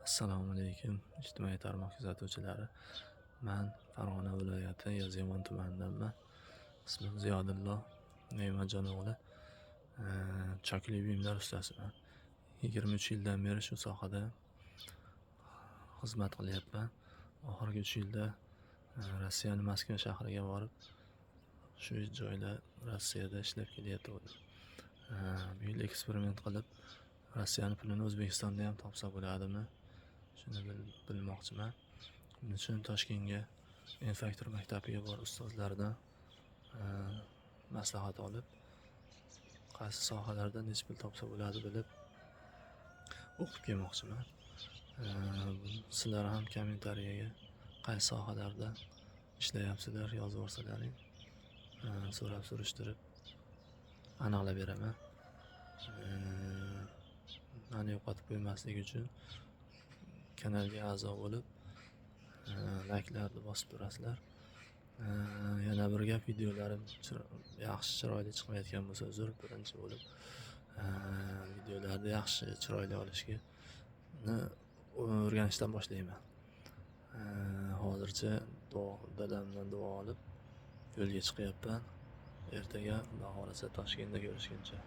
Assalomu alaykum ijtimoiy tarmoq kuzatuvchilari. Men Farg'ona viloyati Yozyovon tumanidanman. Ismim Ziyodullo Ne'matjon o'g'li. Chokli buyumlar ustasiman. 23 yildan beri shu sohada xizmat qilyapman. Oxirgi 3 yilda Rossiyaning Moskva shahriga borib, shu joyda Rossiyada ishlab kelyapman. Bu yil eksperiment qilib, Rossiyaning pulini O'zbekistonda ham topsa bo'ladimi? Shuni bilmoqchiman. Buning uchun Toshkentga Infaktor maktabiga borib ustozlardan maslahat olib, qaysi sohalarda necha pul topsa bo'ladi bilib o'qib kelmoqchiman. Sizlar ham kommentariyaga qaysi sohalarda ishlayapsizlar yozib yuborsalaring, so'rab surishtirib aniqlab beraman. Meni yo'qotib qo'ymaslik uchun kanalga a'zo bo'lib, like'larni bosib turasizlar. Yana bir gap, videolarim yaxshi chiroyli chiqmayotgan bo'lsa uzr, birinchi bo'lib videolarni yaxshi chiroyli olishga o'rganishdan boshlayman. Hozircha dadamdan duo olib yo'lga chiqyapman. Ertaga Xudo xolasa Toshkentda ko'rishguncha.